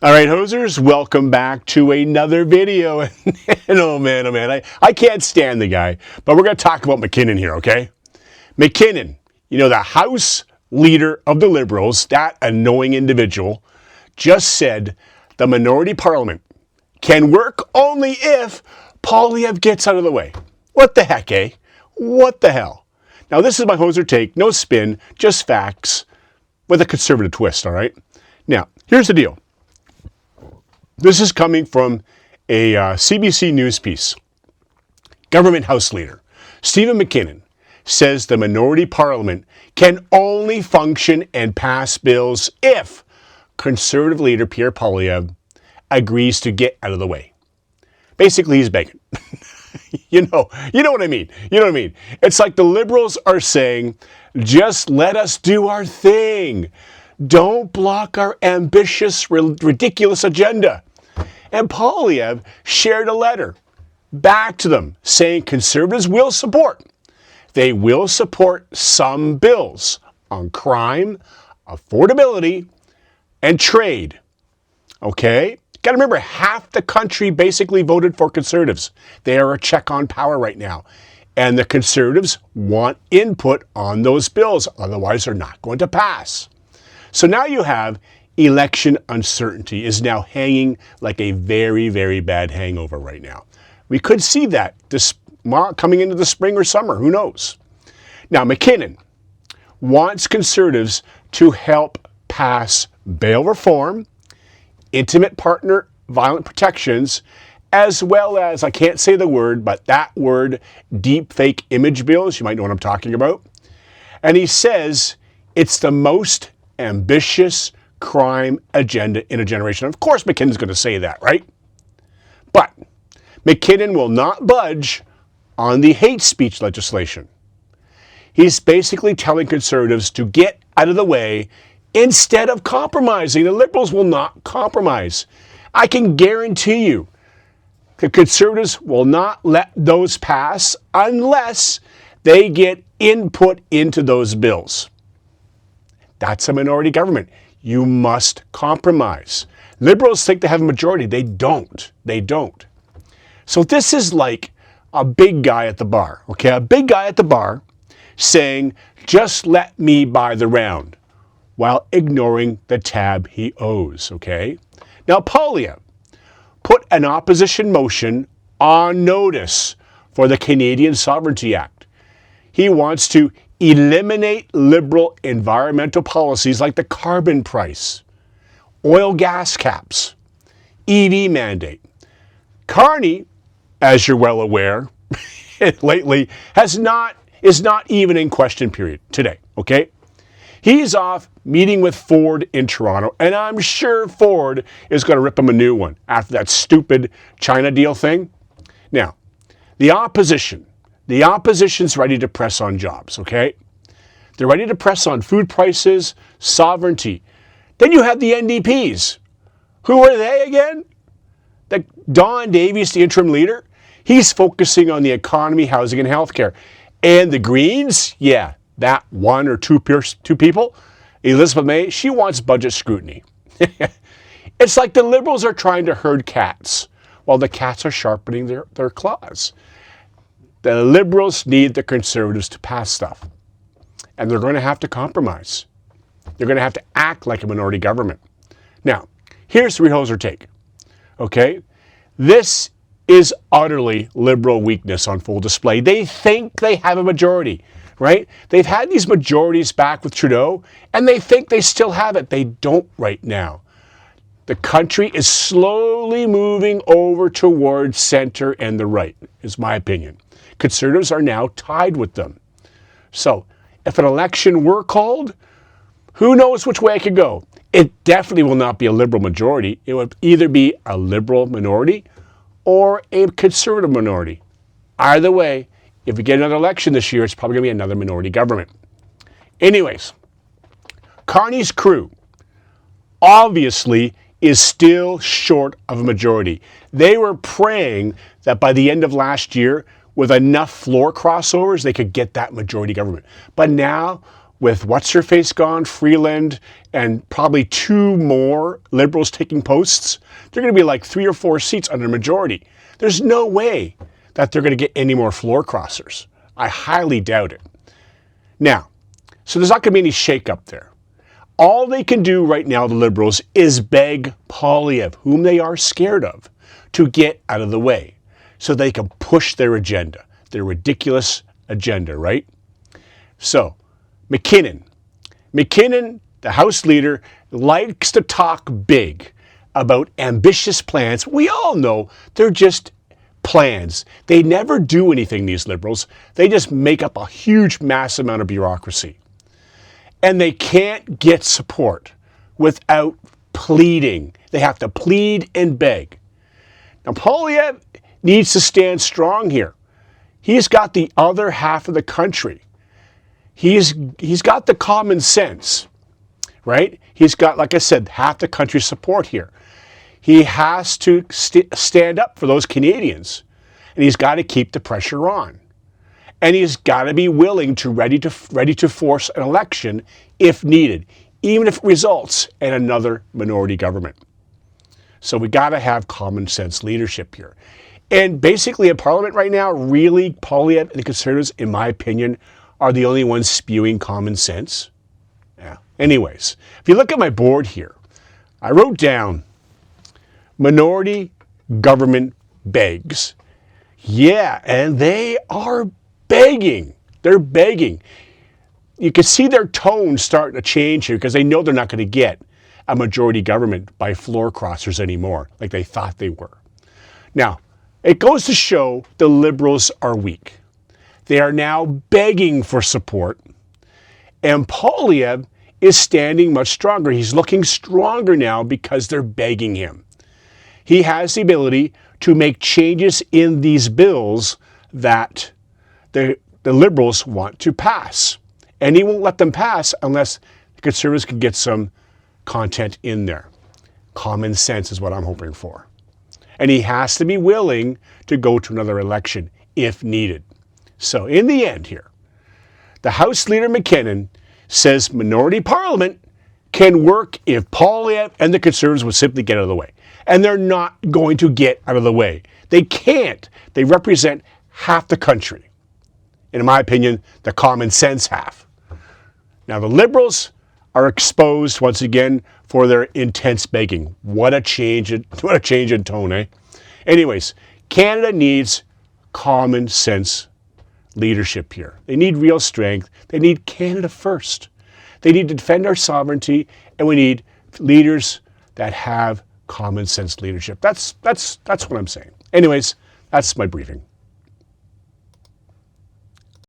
All right, hosers, welcome back to another video. And oh man, I can't stand the guy, but we're going to talk about MacKinnon here, okay? MacKinnon, the House leader of the Liberals, that annoying individual, just said the minority parliament can work only if Poilievre gets out of the way. What the heck, eh? What the hell? Now, this is my hoser take, no spin, just facts, with a conservative twist, all right? Now, here's the deal. This is coming from a CBC News piece. Government House Leader Stephen MacKinnon says the minority parliament can only function and pass bills if Conservative leader Pierre Poilievre agrees to get out of the way. Basically, he's begging. You know what I mean. You know what I mean. It's like the Liberals are saying, just let us do our thing. Don't block our ambitious, ridiculous agenda. And Poilievre shared a letter back to them saying Conservatives will support. They will support some bills on crime, affordability, and trade. Okay? Got to remember, half the country basically voted for Conservatives. They are a check on power right now. And the Conservatives want input on those bills. Otherwise, they're not going to pass. So now you have election uncertainty is now hanging like a very, very bad hangover right now. We could see that this coming into the spring or summer. Who knows? Now, MacKinnon wants Conservatives to help pass bail reform, intimate partner violent protections, as well as, I can't say the word, but that word, deep fake image bills. You might know what I'm talking about. And he says it's the most ambitious crime agenda in a generation. Of course, MacKinnon's going to say that, right? But MacKinnon will not budge on the hate speech legislation. He's basically telling Conservatives to get out of the way instead of compromising. The Liberals will not compromise. I can guarantee you the Conservatives will not let those pass unless they get input into those bills. That's a minority government. You must compromise. Liberals think they have a majority. They don't. They don't. So this is like a big guy at the bar, okay? A big guy at the bar saying, just let me buy the round, while ignoring the tab he owes, okay? Now, Poilievre put an opposition motion on notice for the Canadian Sovereignty Act. He wants to eliminate liberal environmental policies like the carbon price, oil gas caps, EV mandate. Carney, as you're well aware, lately is not even in question period today, okay? He's off meeting with Ford in Toronto, and I'm sure Ford is going to rip him a new one after that stupid China deal thing. Now, the opposition's ready to press on jobs, okay? They're ready to press on food prices, sovereignty. Then you have the NDPs. Who are they again? Don Davies, the interim leader, he's focusing on the economy, housing, and healthcare. And the Greens, yeah, that one or two people, Elizabeth May, she wants budget scrutiny. It's like the Liberals are trying to herd cats while the cats are sharpening their claws. The Liberals need the Conservatives to pass stuff. And they're going to have to compromise. They're going to have to act like a minority government. Now, here's the rehoser take. Okay? This is utterly Liberal weakness on full display. They think they have a majority, right? They've had these majorities back with Trudeau, and they think they still have it. They don't right now. The country is slowly moving over towards center and the right, is my opinion. Conservatives are now tied with them. So, if an election were called, who knows which way it could go? It definitely will not be a Liberal majority. It would either be a Liberal minority or a Conservative minority. Either way, if we get another election this year, it's probably going to be another minority government. Anyways, Carney's crew obviously is still short of a majority. They were praying that by the end of last year, with enough floor crossovers, they could get that majority government. But now, with what's-her-face gone, Freeland, and probably 2 more Liberals taking posts, they're going to be like 3 or 4 seats under majority. There's no way that they're going to get any more floor crossers. I highly doubt it. Now, so there's not going to be any shake-up there. All they can do right now, the Liberals, is beg Poilievre, whom they are scared of, to get out of the way so they can push their agenda, their ridiculous agenda, right? So, MacKinnon, the House leader, likes to talk big about ambitious plans. We all know they're just plans. They never do anything, these Liberals. They just make up a huge, massive amount of bureaucracy. And they can't get support without pleading. They have to plead and beg. Now, Poilievre needs to stand strong here. He's got the other half of the country. He's got the common sense, right? He's got, like I said, half the country's support here. He has to stand up for those Canadians, and he's got to keep the pressure on. And he's got to be willing to ready to force an election if needed, even if it results in another minority government. So we got to have common sense leadership here. And basically in Parliament right now, really, Poilievre and the Conservatives, in my opinion, are the only ones spewing common sense. Yeah. Anyways, if you look at my board here, I wrote down minority government begs. Yeah, and they are begging. They're begging. You can see their tone starting to change here because they know they're not going to get a majority government by floor crossers anymore like they thought they were. Now, it goes to show the Liberals are weak. They are now begging for support, and Poilievre is standing much stronger. He's looking stronger now because they're begging him. He has the ability to make changes in these bills that the Liberals want to pass. And he won't let them pass unless the Conservatives can get some content in there. Common sense is what I'm hoping for. And he has to be willing to go to another election if needed. So in the end here, the House Leader MacKinnon says minority parliament can work if Poilievre and the Conservatives would simply get out of the way. And they're not going to get out of the way. They can't. They represent half the country. And in my opinion, the common sense half. Now the Liberals are exposed once again for their intense begging. What a change in tone, eh? Anyways, Canada needs common sense leadership here. They need real strength. They need Canada first. They need to defend our sovereignty, and we need leaders that have common sense leadership. That's what I'm saying. Anyways, that's my briefing.